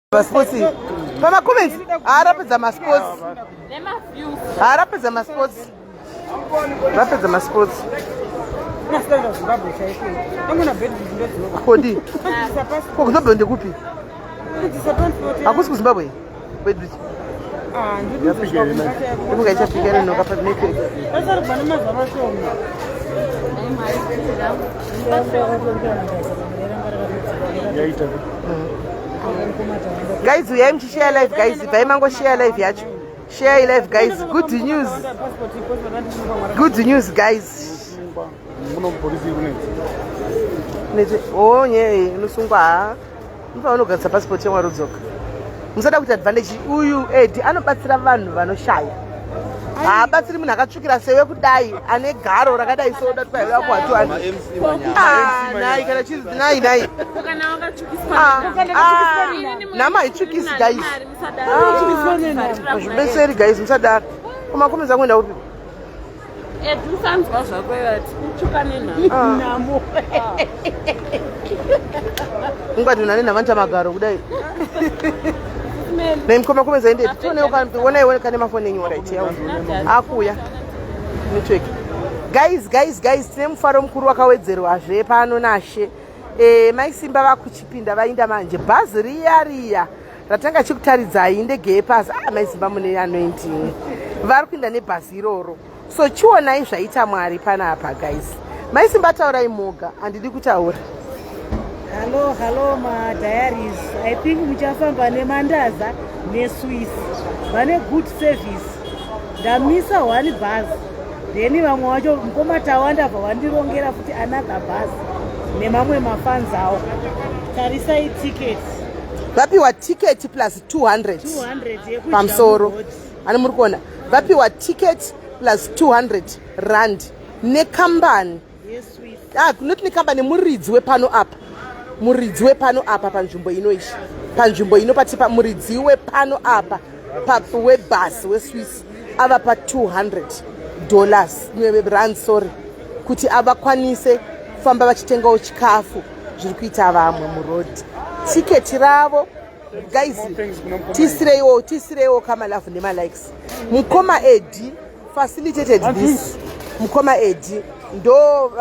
Sports. Mama comments. Arapeza ma sports. Arapeza ma sports. Arapeza ma sports. Kodi. Kuzobe ndekupi? Akusi kuZimbabwe. Bedrich. Ndikuga ichapika no kapa network. Guys, we aim to share live, guys. If I'm going to share live, share live, guys. Good news. Good news, guys. Oh, yeah. Nusungwa. Mfano gatsa passport ya waruzoka. Musada kuti advantage uyu edi anobatsira vanhu vanoshaya. Batsiri munhu akatsvukira sewe kudai ane garo rakadai soda twaiwa kwatu ani. Nai kana chizi nai. Kana wakatsvukiswa. Nama ichukisi guys. Zvibeseri guys musada. Koma komeza kwenda upi? Dusanzwa zvako yati uchukane namo. Ungati unanena vanta magaro kudai. Nemkoma komeza ende tone ukana iwe kana mafoni enyu right yawo. Akuya. Network. Guys, tine mufaro mukuru wakawedzerwa zve pano nashe. Maisimba vakuchipinda vainda manje bhazi riya ratanga chikutaridzai ndege yepasi maisimba mune anointing vari kuinda nebhazi iroro so chionai zvaita Mwari panapa guys. Maisimba taurai moga handidi kutaura. Hello ma diaries. I think muchafamba nemandaza neSwiss vane good service. Ndamisa one bus then vamwe vacho mukoma tawanda vandirongera futi another bus nemamwe mafans awo. Tarisai ticket. Vapiwa ticket plus 200 pamusoro. Ani muri kuona vapiwa ticket plus 200 rand nekambani. Not nekambani, muridzi wepano apa. Muridzi wepano apa panzvimbo inoishi. Panzvimbo inopatipa muridzi wepano apa webhasi weSwiss avapa $200 rand sorry kuti avakwanise kufamba vachitengawo chikafu zviri kuita vamwe murodhi. Tiketi ravo guys tisireiwo kama love nema likes. Mukoma Edi facilitated this. Mukoma Edi ndo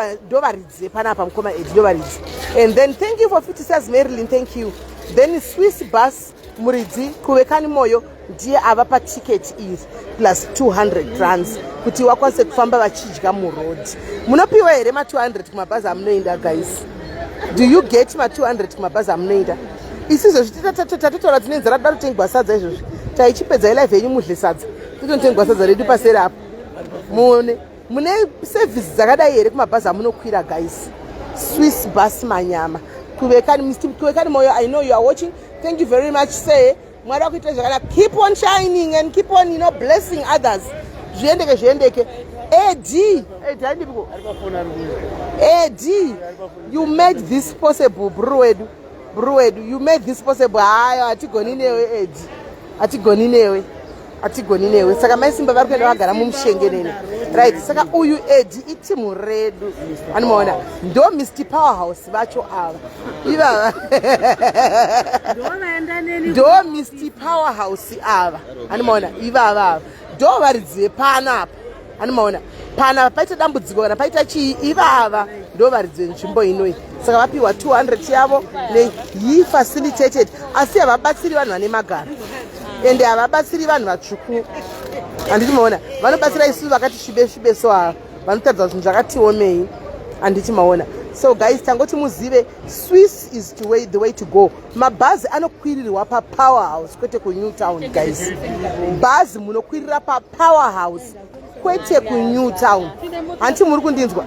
varidzi panapa. Mukoma Edi ndo varidzi. And then thank you for 50 stars Marilyn, thank you. Then Swiss bus muridzi kuvekani moyo ndiye avapa ticket is plus 200 rands kuti wakwanise kufamba vachidya murodhi. Munopiwa here ma 200 kumabhazi amunoenda guys? Do you get ma 200 kumabhazi amunoenda? Isizvo tatotora tinenzera daro tengwa sadza izvozvi. Taichipedza live yenyu mudle sadza. Totengwa sadza redu paseri apo. Mune service dzakadai here kumabhazi amunokwira guys? Swiss bus manyama. Kuvekani moyo, I know you are watching. Thank you very much. Say Mwari wakuita zvakanaka. Keep on shining and keep on blessing others. Zviendeke. Edi, you made this possible, bro Edu. You made this possible. Atigoni newe. Saka maisimba vari kuenda vagara mumushenge right. Saka uyu Edi itimu redu. Anomaona ndo Mr Powerhouse vacho ava. Ivava ndo Mr Powerhouse ava. Anomaona ivava ndo varidzi vepanapa. Anomaona pana paita dambudziko kana paita chii ivava ndo varidzi venzvimbo inoi. Saka vapiwa 200 yavo he facilitated. Asi havabatsiri vanhu vane magara ende havabatsiri vanhu vatsvuku. Handiti maona vanobatsira isusu vakati shibe so ava vanotaridza zvinhu zvakati omei. Handiti maona. So guys, tangoti muzive Swiss is the way to go. Mabhazi anokwirirwa pa Powerhouse kwete ku Newtown guys. Bhazi munokwirira pa Powerhouse kwete ku Newtown. Hanti muri kundinzwa?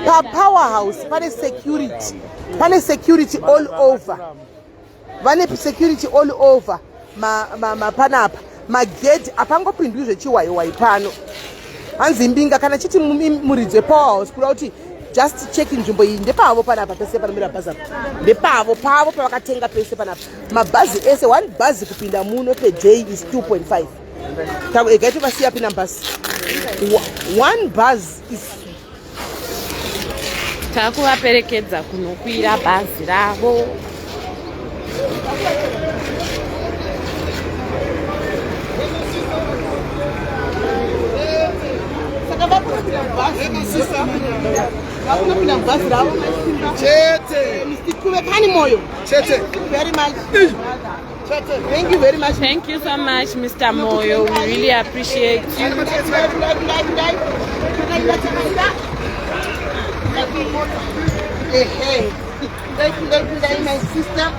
Pa Powerhouse pane security all over. Vane security all over. Panapa magedhi apangopindwi zvechiwaiwai pano. Hanzi mbinga kana chiti muridzi wePowerhouse kuda kuti just check nzvimbo iyi ndepavo panapa pese panomira bhazi apa. Ndepavo pavakatenga pese panapa. Mabhazi ese one bhazi kupinda muno per day is 2.5. Egaiti vasiya pina bhazi. One bus is takuvaperekedza kunokwira bhazi ravo. Thank you very much. Thank you so much, Mr. Moyo. We really appreciate you. My sister.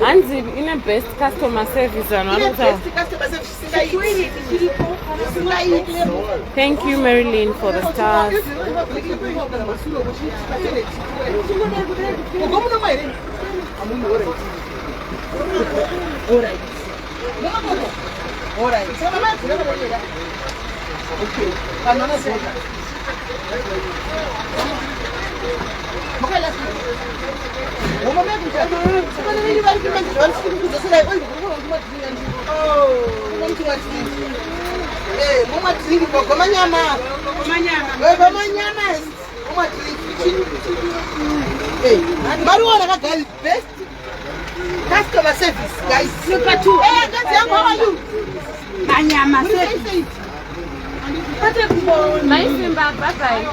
Anzi, in a best customer service. Thank you, Marilyn, for the stars. Customer service, guys. Look at you. Hey, that's young. How are you? Manyama service. Nice and bad, bye-bye.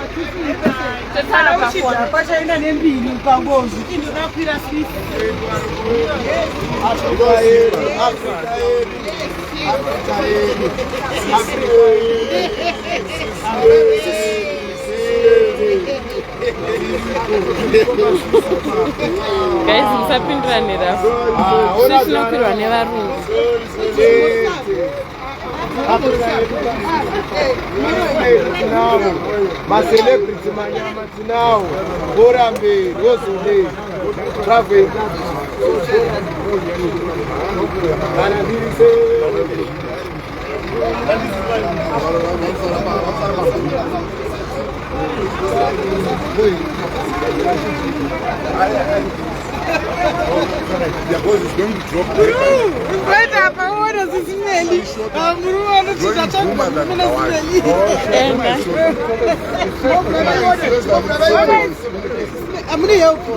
Guys, what's up in Ranira? There's no people never room. My celebrity, my now, Borambe, Rosode, Travel. Your voice is going to drop. Right up, I want to see Nelly. I'm going to I'm going to help you.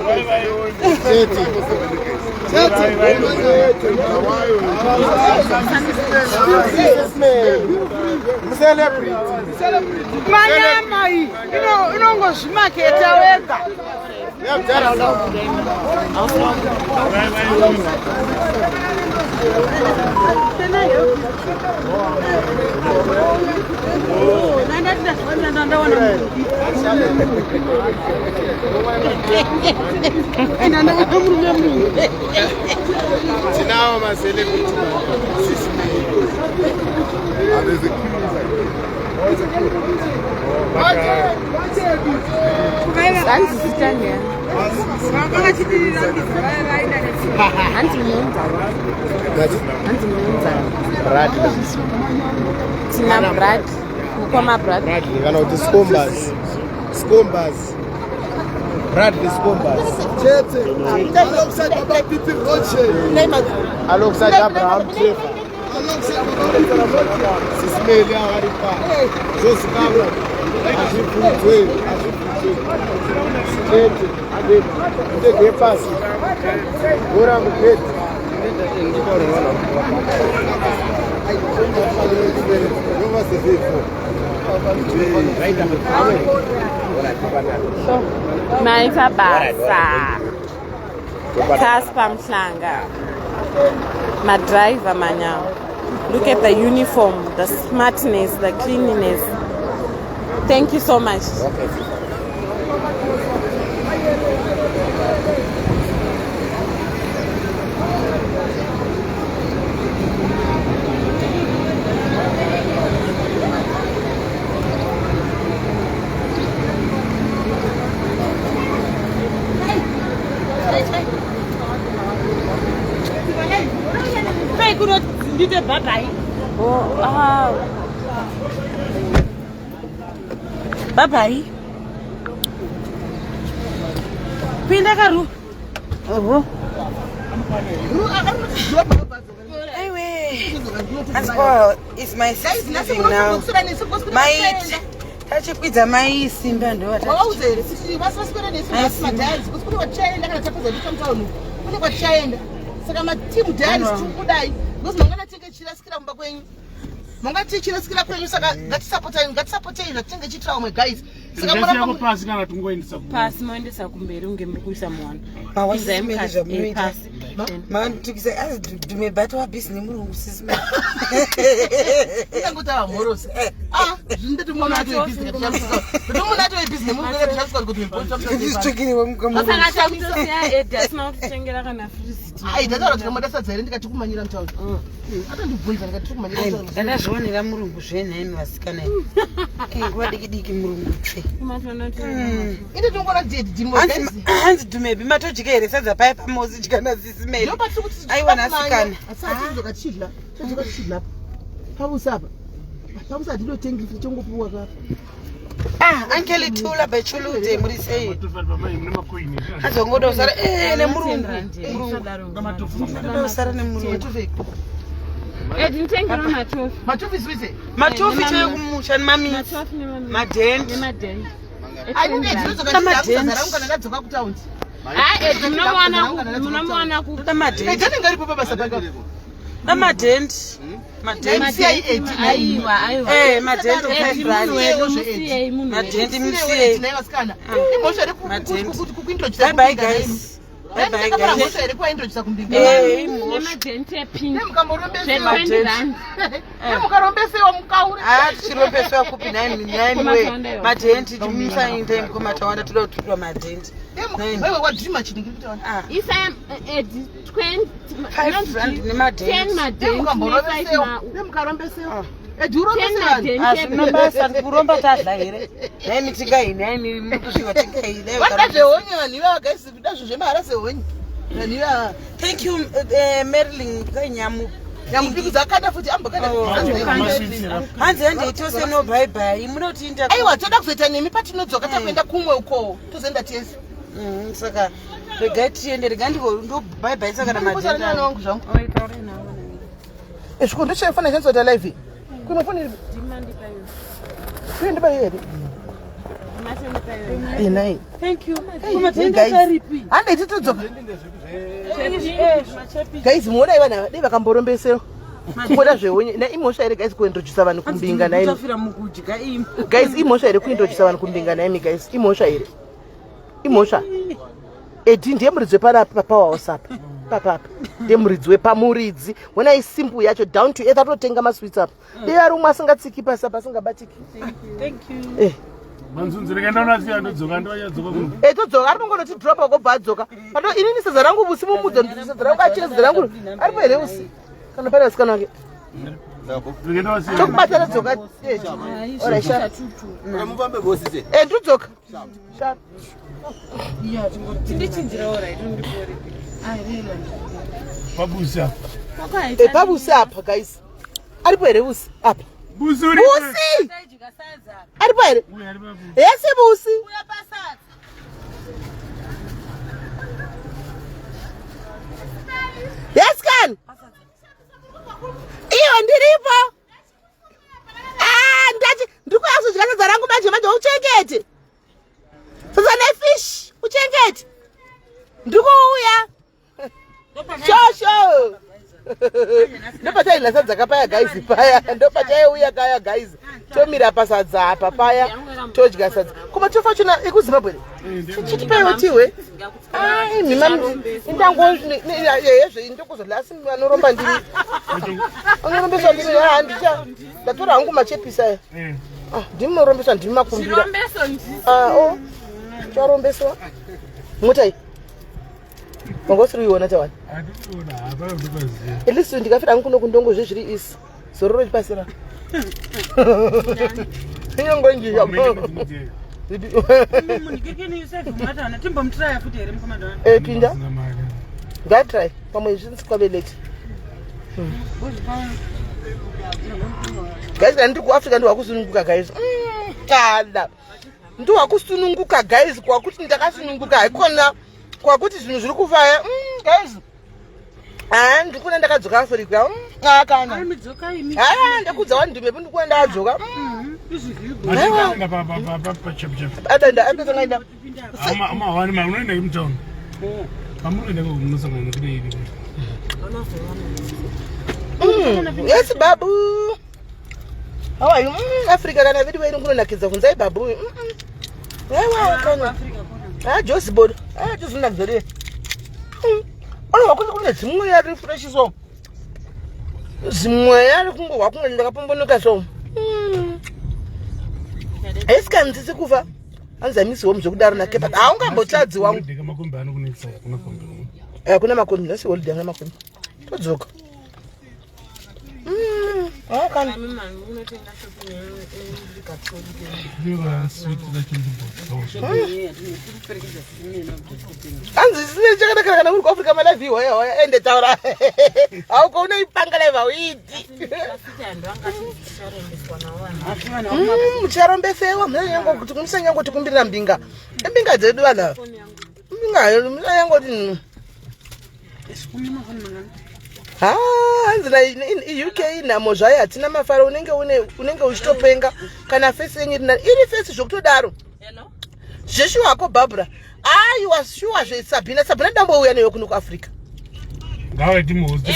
Now my celebrity. Bradley Scombas. Alongside Baba Pipi Roche. Alongside Abraham Trevor. Sismeli Arifa. Jose Cabo. Ajiputwe. Chete. Ade pass. Ora muketi. Naitwa Basa Kaspa Mhlanga, my driver Manyao. Look at the uniform, the smartness, the cleanliness. Thank you so much. Bye bye. Pindah karu. Oh. Anyway, as well, it's my sis living now. My tachipidza mai simba ndo saka matimu dance tukudai because mangana tenge chirasikira kumba kwenyu manga tichirasikira kwenyu saka ngatisapotei natenge chitrauma guys saka mara pasi kana tungoendesa pasi moendesa kumberi unge muri kuisa mwana pasi man tukise as dumebatwa business mulungu sisi ngota morosi zvindeti mwana ato business mwana ato business mulungu ngati kuti ndistukiri wamukamo saka chakutosia edas na kutengera kana friziti ndataura kuti kamada dzere ndikati kumanyira mtauni atandibvunza ndikati kumanyira mtauni ndazvionera mulungu zvenheni vasikana nguva diki mulungu tsve ine tongona dimo hanzi dumebi matojika here sadza paya pamozi chikana zisimeli aiwa nasikana asatizokachidla tozokachidla pavusapa pavusa ndinotengisa chongopuwa kapa ankeli tula bechulude muri sei azongodosara nemurungu ndosara nemurungu ndinotengera matofi matofi chokumusha nemami madendi amadendi bye guys. Chirombesewa kupi 9 madenti musainde mukomatawanda toda kututirwa madenti wewe wadrima chidingiritawa isa 20 5 nemadenti nemukarombesewa azvinobasa kuromba tadla here nai mitingaini aini mukusviwa tingaine wadazvehonyani vagaisi kudazvo zvemara sehonyi naniva thank you Marilyn kanyamu nyamupikudza akada futi ambokada hanzi handeitose no bye bye munotinda aiwa toda kuzoita nemi patinodzoka takuenda kumwe uko tozoenda tese saka regai tiende regai ndo bye bye saka na madenda wangu zvangu esviko ndochaifanira chansota live kunofonera kuende bayeri inai thank you kumatendaripi hande titodzoka guys muona ivana dei vakamborombesewa kuoda zvehonye naimhosva here guys kuintrodusa vanhu kumbinga naimi guys imhosva here kuintrodusa vanhu kumbinga naimi guys imhosva here imhosva edi ndiye muridzi wepanapa pawasap papapa ndiye muridzi wepamuridzi wona isimple yacho down to earth atotenga masweets apa dei ari umwe asingatsiki pasi apa asingabatiki manzunzi rekaendaunasiya ndodzoka ndovanyadzoka kuno todzoka ari kungonoti dropa kobva adzoka pato inini sadza rangu vusi mumudzo sadza rangu achina sadza rangu ari pahere usi kana pane vasikana wake tokubatana dzoka ndudzoka pabusi apa guys ari pahere usi apa busi ari pahere yese busi yeskan iyo ndiripo ndikuazodya sadza rangu manje uchengete sadza nefish uchengete ndikuuya shosho ndopataila sadza kapaya guys paya ndopataiuya kaya guys tomira pasadza apa paya todya sadza koma tofa chona ekuzimbabwe chitipaiwo tiwe indangozve ndokuzodla asi anoromba ndiri anorombeswa ndiri handicha ndatora hangu machepisa aya ndimorombeswa ndiri makumbira charombeswa mutai mangosiriiona tawani elisi ndikafira hangu kuno kundongo zvezviri isi zororo chipasira inyangonjia pinda ngatry pamwe zvinsikwaveleti guys kana ndiri kuafrica ndiwakusununguka guys kada ndiwakusununguka guys kwakuti ndakasununguka haikona kwakuti zvinhu zviri kufaya guys ndikuna ndakadzoka Africa kana ndakudza wandime ndikuna ndadzoka adanda apesanga amahwani unoenda kumtown amunoenda kumusangana kudai yes babu how are you Africa kana vidi wedu kunonakidza kunzai babu kana Josi bodo tuzvinda kuzore wakuti kune zimwe yari fresh so zimwe yari kungohwa kumwe ndakapombonoka so esikanzisi kufa anzamisiwo muzvekudaro nakepa haungambotadzi wangu kuna makombi nasi holiday ana makombi todzoka anzisine chakanakana kana uri kuafrica malive hoya ende taura auko unoipanga live hauiti mucharombefewa kuti musanyangoti kumbirira mbinga imbinga dzedu vanha mbinga musanyangoti hanzina UK inhamo zvayo hatina mafaro unenge uchitopenga kana fesi yenyu iri fesi zvokutodaro zveshuwa hako Barbara aiwa shuwa zveSabina damboouya neyo kuno kuAfrica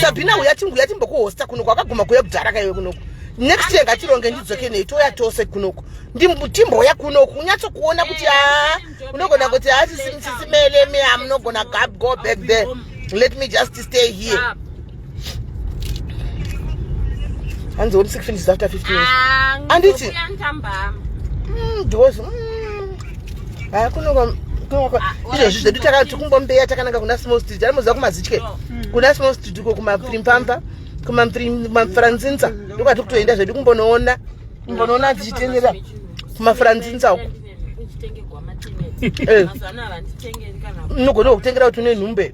Sabina uya timbokuhosta kuno kwakaguma kuya kudhara kaiwe kunoko next year ngatironge ndidzoke nei toya tose kunoko timboya kunoko unyatsokuona kuti unogona kuti sisimele me I'm not gonna go back there, let me just stay here. And the only 6 finishes after 50 years. And it's izvo takati kumbombeya takananga kuna small street arimuziva kumazitye kuna small street uko kumapirimpamba kumafranzinza ndokwati kutoenda zvedu kumbonoona dzichitengera kumafranzinza uko unogona kutengera kuti une nhumbe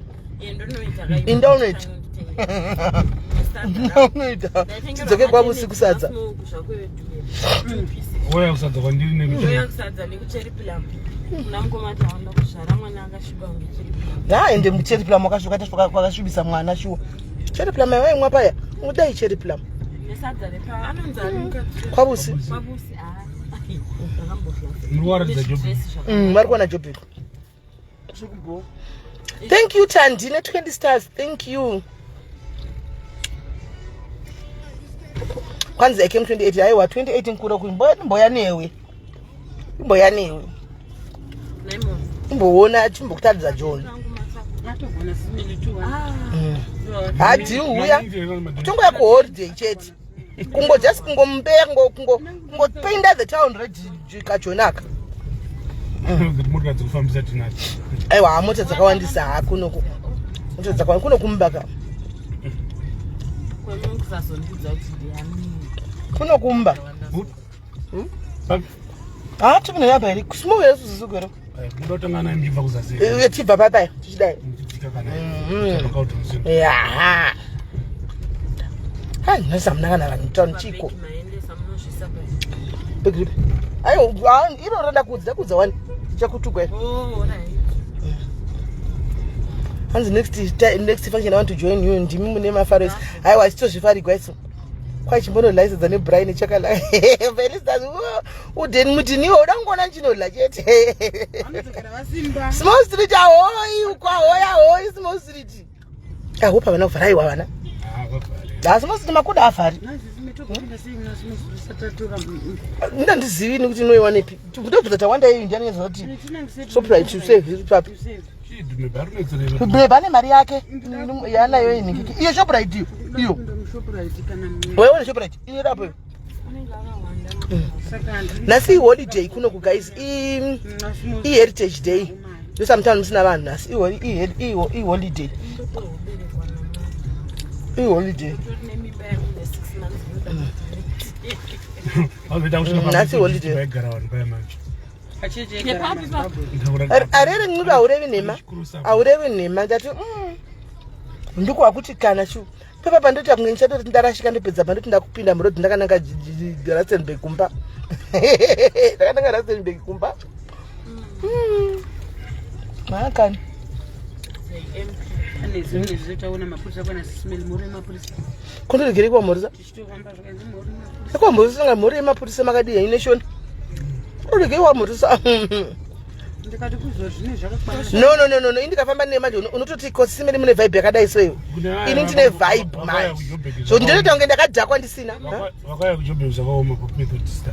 indaunoita tidzoke kwavusiku sadza Oya kusadza kwandiri nekucheri ende mucheri plum wakasvibisa mwana shuwa cheri plum yawaimwa paya udai cheri plum kwavusi vari kuwana jobheko. Thank you Tandi ne 20 stars, thank you. Kwanza eke 28 aiwa 28 nkuro kumboya newe imboona chimbokutadza John hadi uya kutongo yako holiday chete kungo just kungombeya kungopenda the town red kajonaka aiwa mota dzakawandisa hakunoko mota dzakawanda kuno kumbaka kuno kumba timune yabairi kusimo yesu zizugero ndotongana mjibva kuzasi tibva papaya tichidai nhasamnakana mutano chiko ayo iro rada kudza wani chakutugwa hanzi next function I want to join you ndimi mune mafares aiwa chitozvifarigwa iso kwai chimbonodlaisedza nebrian chakala felicitas udeni mutiniwo udangona nchinola chete small street ahoi ukwahoya hoi small street ahopa vana kuvhara aiwa vana small street makuda avhari ndandizivini kuti noiwanepi ndobvisa tawanda iyo ndianengeza kuti shoprite papi bane mari yake yanayo inhikiki iyo shoprite iyo weone shoprite iyo rapo nasi holiday kuno guys heritage day yo sometimes musina vanhu nasi holiday nasi holiday arere ncudo aurevi nhema ndati ndiko wakuti kana shu pepa pandoti kunge nchatoti ndarashika ndopedza pandoti ndakupinda murodhi ndakananga Rustenburg kumba ndakananga Rustenburg kumba makani ane zvimwe zvizotaona mapurisa kwana sisimeli mhuri yemapurisa kundiregere kwamhurisa tichitofamba zvakanzi mhuri yemapurisa ekwamhurisa nga mhuri yemapurisa makadii haineshoni kundiregere kwamhurisa ndikati kuzwa zvine zvakakwana no indikafamba nemanje unototi kosimeli mune vibe yakadai soiwe ini ndine vibe manje so ndinoita kunge ndakadhakwa ndisina wakauya kuJoburg zvakaoma kumethodista